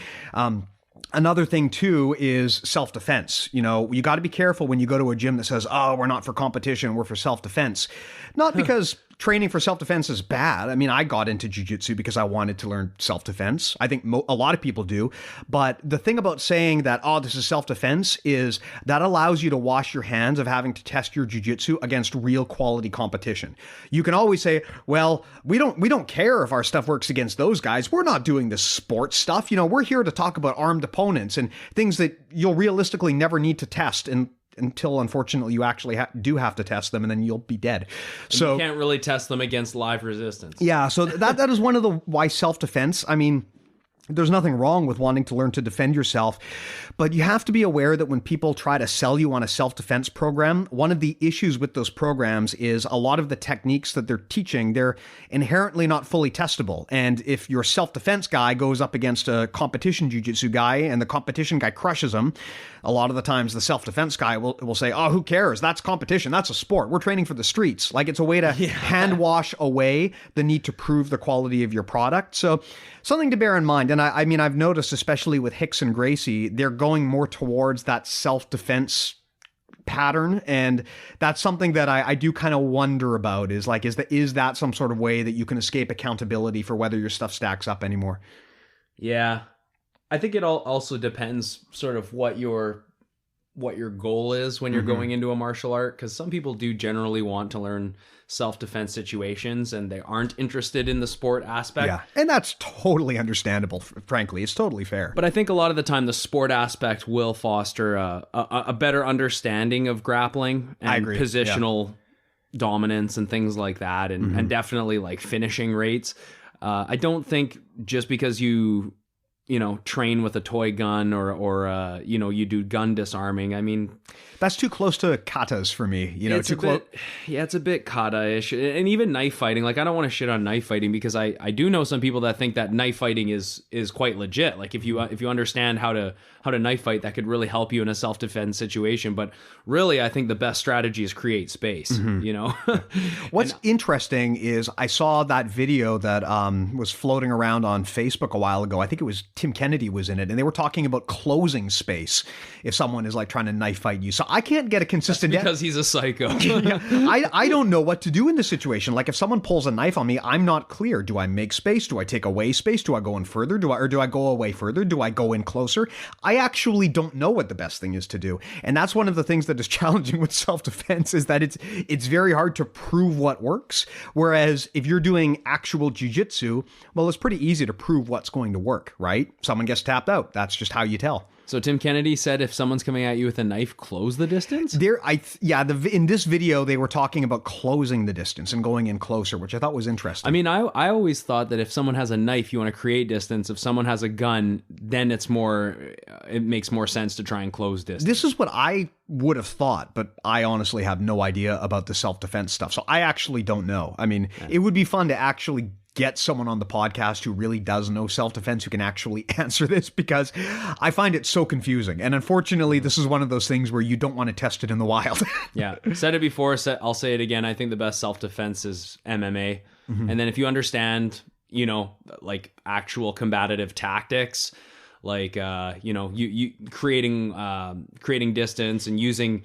Another thing too is self-defense. You got to be careful when you go to a gym that says, "Oh, we're not for competition, we're for self-defense." Not because training for self-defense is bad. I mean, I got into jiu-jitsu because I wanted to learn self-defense. I think a lot of people do. But the thing about saying that, oh, this is self-defense, is that allows you to wash your hands of having to test your jiu-jitsu against real quality competition. You can always say, well, we don't care if our stuff works against those guys. We're not doing this sports stuff. You know, we're here to talk about armed opponents and things that you'll realistically never need to test until unfortunately you actually do have to test them, and then you'll be dead. So you can't really test them against live resistance. Yeah, so that is one of the why self-defense. I mean, there's nothing wrong with wanting to learn to defend yourself, but you have to be aware that when people try to sell you on a self-defense program, one of the issues with those programs is a lot of the techniques that they're teaching, they're inherently not fully testable. And if your self-defense guy goes up against a competition jiu-jitsu guy and the competition guy crushes him, a lot of the times the self-defense guy will say, oh, who cares? That's competition. That's a sport. We're training for the streets. Like, it's a way to hand wash away the need to prove the quality of your product. So something to bear in mind. And I mean, I've noticed, especially with Hicks and Gracie, they're going more towards that self-defense pattern. And that's something that I do kind of wonder about, is that some sort of way that you can escape accountability for whether your stuff stacks up anymore? Yeah. I think it also depends sort of what your goal is when you're going into a martial art, because some people do generally want to learn self-defense situations and they aren't interested in the sport aspect. Yeah, and that's totally understandable, frankly. It's totally fair. But I think a lot of the time the sport aspect will foster a better understanding of grappling and positional dominance and things like that, and definitely like finishing rates. I don't think just because you train with a toy gun or you do gun disarming. I mean, that's too close to katas for me. It's a bit kata-ish. And even knife fighting. Like, I don't want to shit on knife fighting, because I do know some people that think that knife fighting is quite legit. Like, if you understand how to knife fight, that could really help you in a self-defense situation. But really, I think the best strategy is create space. What's interesting is I saw that video that was floating around on Facebook a while ago. I think it was Tim Kennedy was in it, and they were talking about closing space if someone is like trying to knife fight you. So I can't get a consistent... That's because he's a psycho. I don't know what to do in this situation. Like, if someone pulls a knife on me, I'm not clear. Do I make space? Do I take away space? Do I go in further? Do I go away further? Do I go in closer? I actually don't know what the best thing is to do. And that's one of the things that is challenging with self-defense, is that it's very hard to prove what works. Whereas if you're doing actual jiu-jitsu, well, it's pretty easy to prove what's going to work, right? Someone gets tapped out. That's just how you tell. So Tim Kennedy said if someone's coming at you with a knife, close the distance? In this video, they were talking about closing the distance and going in closer, which I thought was interesting. I mean, I always thought that if someone has a knife, you want to create distance. If someone has a gun, then it makes more sense to try and close distance. This is what I would have thought, but I honestly have no idea about the self-defense stuff. So I actually don't know. I mean, It would be fun to actually get someone on the podcast who really does know self-defense, who can actually answer this, because I find it so confusing. And unfortunately, this is one of those things where you don't want to test it in the wild. Yeah. Said it before, I'll say it again. I think the best self-defense is MMA. And then if you understand, like actual combative tactics, like, you creating distance and using,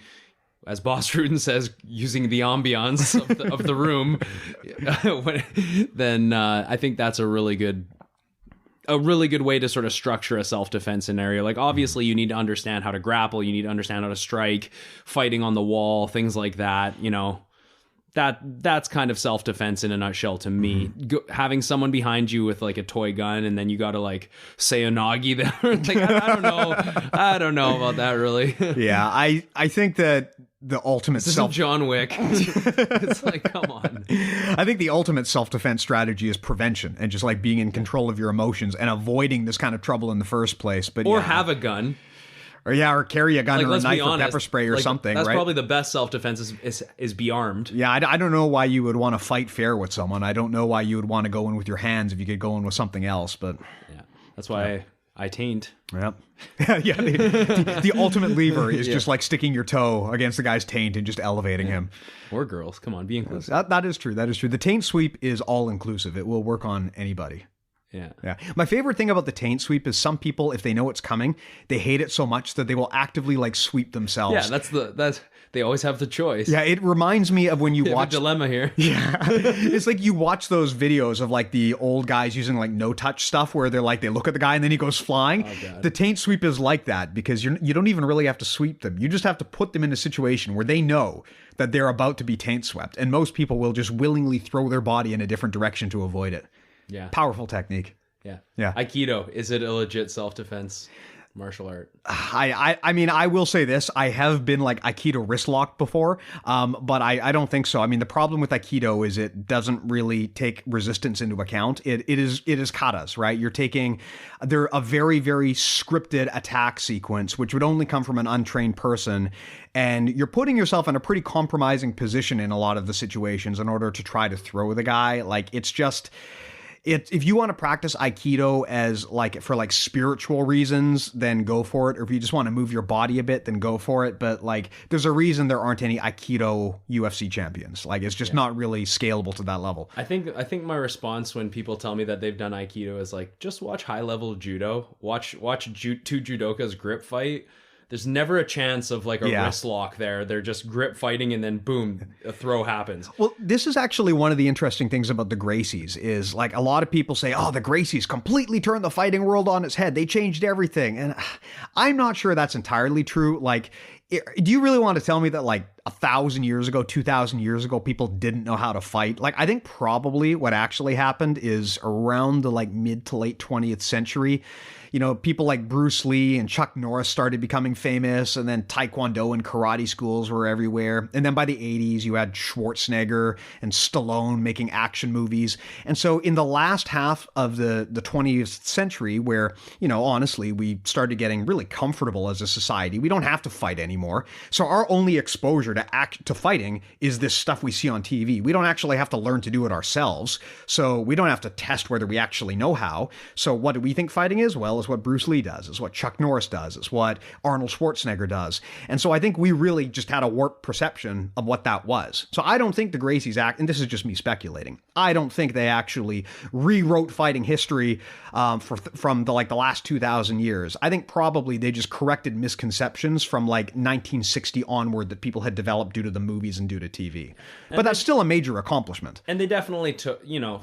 as Boss Rudin says, using the ambiance of the room, then I think that's a really good way to sort of structure a self-defense scenario. Like, obviously, you need to understand how to grapple, you need to understand how to strike, fighting on the wall, things like that. That's kind of self-defense in a nutshell to me. Having someone behind you with like a toy gun, and then you got to like Sayonagi them. Like, I don't know about that really. Yeah, I think that the ultimate this isn't John Wick. It's like, come on. I think the ultimate self-defense strategy is prevention, and just like being in control of your emotions and avoiding this kind of trouble in the first place. Or have a gun. Or carry a gun, like, or a knife or pepper spray or something, that's right? Probably the best self-defense is be armed. Yeah, I don't know why you would want to fight fair with someone. I don't know why you would want to go in with your hands if you could go in with something else, but... Yeah, that's why I taint. Yep. Yeah, the ultimate lever is just like sticking your toe against the guy's taint and just elevating him. Or girls, come on, be inclusive. That is true, that is true. The taint sweep is all-inclusive. It will work on anybody. Yeah. My favorite thing about the taint sweep is some people, if they know it's coming, they hate it so much that they will actively like sweep themselves. Yeah, that's they always have the choice. Yeah, it reminds me of when you watch a dilemma here. Yeah. It's like you watch those videos of like the old guys using like no touch stuff where they're like they look at the guy and then he goes flying. Oh, the taint sweep is like that because you don't even really have to sweep them. You just have to put them in a situation where they know that they're about to be taint swept, and most people will just willingly throw their body in a different direction to avoid it. Yeah. Powerful technique. Yeah. Yeah. Aikido, is it a legit self-defense martial art? I mean, I will say this. I have been like Aikido wrist locked before, but I don't think so. I mean, the problem with Aikido is it doesn't really take resistance into account. It is katas, right? They're a very, very scripted attack sequence, which would only come from an untrained person. And you're putting yourself in a pretty compromising position in a lot of the situations in order to try to throw the guy. Like, it's just... if you want to practice Aikido as like for like spiritual reasons, then go for it. Or if you just want to move your body a bit, then go for it. But like, there's a reason there aren't any Aikido UFC champions. Like, it's just not really scalable to that level. I think my response when people tell me that they've done Aikido is like, just watch high level judo. Watch two judokas grip fight. There's never a chance of like a wrist lock there. They're just grip fighting and then boom, a throw happens. Well, this is actually one of the interesting things about the Gracies is like a lot of people say, oh, the Gracies completely turned the fighting world on its head. They changed everything. And I'm not sure that's entirely true. Like, do you really want to tell me that like 1,000 years ago, 2,000 years ago, people didn't know how to fight? Like, I think probably what actually happened is around the like mid to late 20th century, you know, people like Bruce Lee and Chuck Norris started becoming famous, and then Taekwondo and karate schools were everywhere. And then by the 80s, you had Schwarzenegger and Stallone making action movies. And so in the last half of the 20th century, where, you know, honestly, we started getting really comfortable as a society, we don't have to fight anymore. So our only exposure to fighting is this stuff we see on TV. We don't actually have to learn to do it ourselves. So we don't have to test whether we actually know how. So what do we think fighting is? Well, it's what Bruce Lee does. It's what Chuck Norris does. It's what Arnold Schwarzenegger does. And so I think we really just had a warped perception of what that was. So I don't think the Gracies and this is just me speculating, I don't think they actually rewrote fighting history from the last 2,000 years. I think probably they just corrected misconceptions from like 1960 onward that people had developed due to the movies and due to TV. But that's still a major accomplishment. And they definitely took, you know,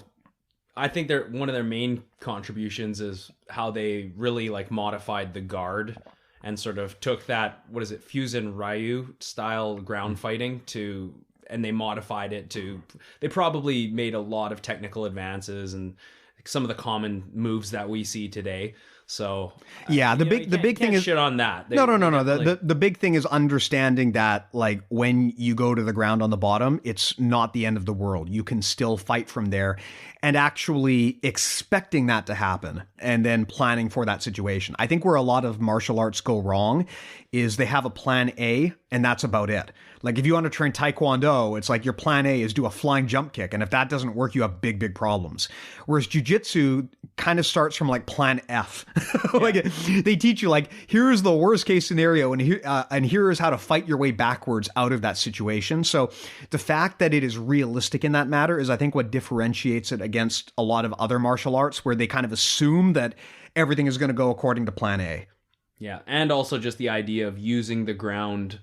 I think one of their main contributions is how they really like modified the guard and sort of took that, what is it, Fusen Ryu style ground fighting and they modified it they probably made a lot of technical advances and some of the common moves that we see today. So yeah, the big thing is shit on that. No. The big thing is understanding that like when you go to the ground on the bottom, it's not the end of the world. You can still fight from there, and actually expecting that to happen and then planning for that situation. I think where a lot of martial arts go wrong is they have a plan A and that's about it. Like if you want to train Taekwondo, it's like your plan A is do a flying jump kick. And if that doesn't work, you have big, big problems. Whereas Jiu-Jitsu kind of starts from like plan F. Like they teach you like, here's the worst case scenario and here is how to fight your way backwards out of that situation. So the fact that it is realistic in that matter is I think what differentiates it against a lot of other martial arts where they kind of assume that everything is going to go according to plan A. Yeah. And also just the idea of using the ground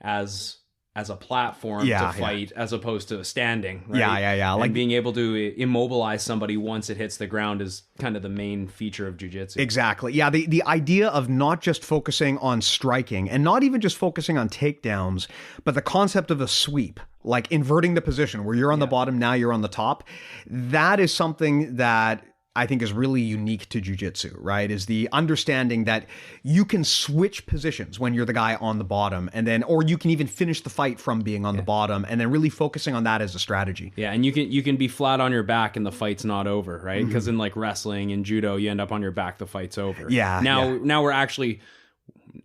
as a platform to fight as opposed to standing. Right? Yeah. Like being able to immobilize somebody once it hits the ground is kind of the main feature of jiu-jitsu. Exactly. Yeah. The idea of not just focusing on striking and not even just focusing on takedowns, but the concept of a sweep, like inverting the position where you're on the bottom, now you're on the top. That is something that I think is really unique to jiu-jitsu, right? Is the understanding that you can switch positions when you're the guy on the bottom or you can even finish the fight from being on the bottom and then really focusing on that as a strategy. Yeah. And you can be flat on your back and the fight's not over, right? Because in like wrestling and judo, you end up on your back, the fight's over. Yeah. Now we're actually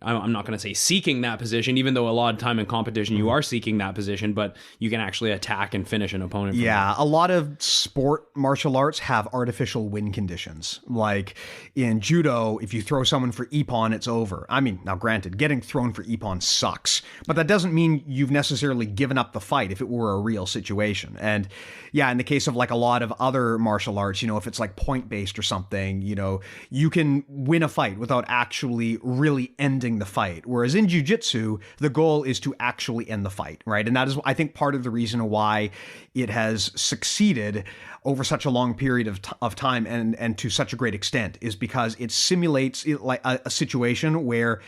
I'm not going to say seeking that position, even though a lot of time in competition you are seeking that position, but you can actually attack and finish an opponent. Yeah, a lot of sport martial arts have artificial win conditions. Like in judo, if you throw someone for ippon, it's over. I mean, now granted, getting thrown for ippon sucks, but that doesn't mean you've necessarily given up the fight if it were a real situation. And yeah, in the case of like a lot of other martial arts, if it's like point-based or something, you can win a fight without actually really ending the fight. Whereas in jiu-jitsu, the goal is to actually end the fight, right? And that is, I think, part of the reason why it has succeeded over such a long period of time and to such a great extent is because it simulates like a situation where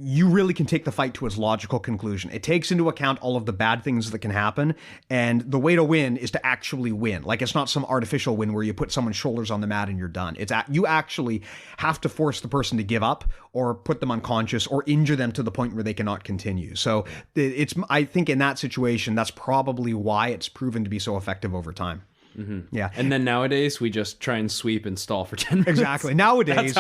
you really can take the fight to its logical conclusion. It takes into account all of the bad things that can happen, and the way to win is to actually win. Like, it's not some artificial win where you put someone's shoulders on the mat and you're done. You actually have to force the person to give up or put them unconscious or injure them to the point where they cannot continue. So I think in that situation, that's probably why it's proven to be so effective over time. Mm-hmm. Yeah. And then nowadays we just try and sweep and stall for 10 minutes. Exactly. Nowadays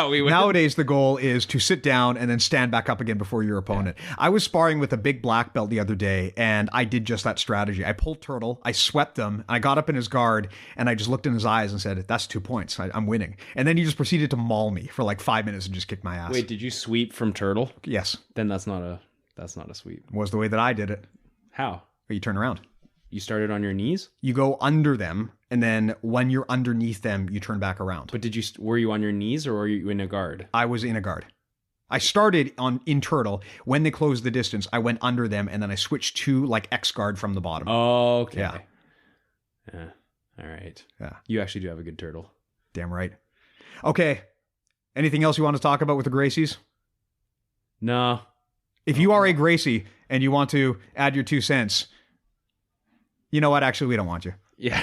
the goal is to sit down and then stand back up again before your opponent. Yeah. I was sparring with a big black belt the other day, and I did just that strategy. I pulled turtle, I swept him, I got up in his guard, and I just looked in his eyes and said, "That's 2 points. I'm winning." And then he just proceeded to maul me for like 5 minutes and just kick my ass. Wait, did you sweep from turtle? Yes. Then that's not a sweep. Was the way that I did it. How? You turn around. You started on your knees? You go under them, and then when you're underneath them, you turn back around. But were you on your knees or were you in a guard? I was in a guard. I started in turtle. When they closed the distance, I went under them, and then I switched to like X guard from the bottom. Oh, okay. Yeah. All right. Yeah. You actually do have a good turtle. Damn right. Okay. Anything else you want to talk about with the Gracies? No. If you are a Gracie and you want to add your 2 cents, you know what? Actually, we don't want you. Yeah.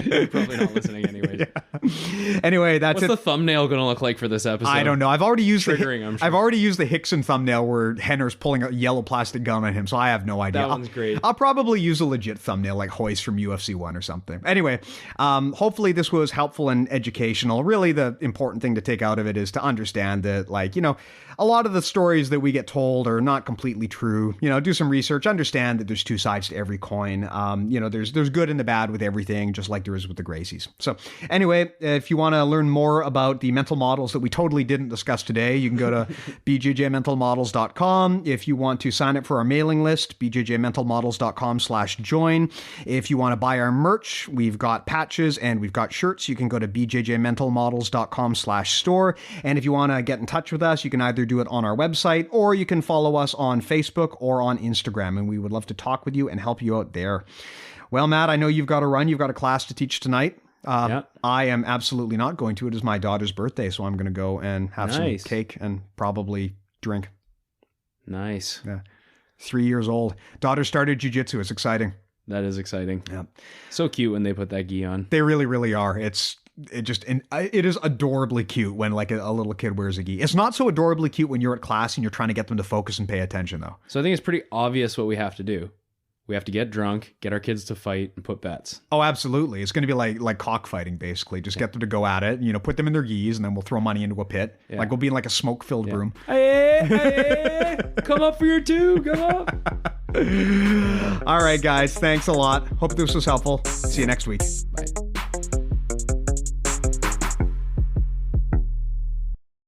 You're probably not listening anyways. Yeah. Anyway, that's What's the thumbnail going to look like for this episode? I don't know. I've already used I've already used the Hickson thumbnail where Henner's pulling a yellow plastic gun on him, so I have no idea. That one's great. I'll probably use a legit thumbnail like Hoist from UFC 1 or something. Anyway, hopefully this was helpful and educational. Really, the important thing to take out of it is to understand that, like, a lot of the stories that we get told are not completely true. Do some research, understand that there's 2 sides to every coin. There's good and the bad with everything, just like there is with the Gracies. So anyway, if you want to learn more about the mental models that we totally didn't discuss today, you can go to bjjmentalmodels.com. If you want to sign up for our mailing list, bjjmentalmodels.com/join. If you want to buy our merch, we've got patches and we've got shirts. You can go to bjjmentalmodels.com/store. And if you want to get in touch with us, you can either do it on our website or you can follow us on Facebook or on Instagram. And we would love to talk with you and help you out there. Well, Matt, I know you've got to run. You've got a class to teach tonight. I am absolutely not going to. It is my daughter's birthday, so I'm going to go and have some cake and probably drink. Nice. Yeah. 3 years old. Daughter started jiu-jitsu. It's exciting. That is exciting. Yeah. So cute when they put that gi on. They really, really are. It is adorably cute when like a little kid wears a gi. It's not so adorably cute when you're at class and you're trying to get them to focus and pay attention, though. So I think it's pretty obvious what we have to do. We have to get drunk, get our kids to fight, and put bets. Oh, absolutely. It's going to be like cockfighting, basically. Just get them to go at it, put them in their gis, and then we'll throw money into a pit. Yeah. Like we'll be in like a smoke-filled room. Hey, come up for your 2. Come up. All right, guys. Thanks a lot. Hope this was helpful. See you next week. Bye.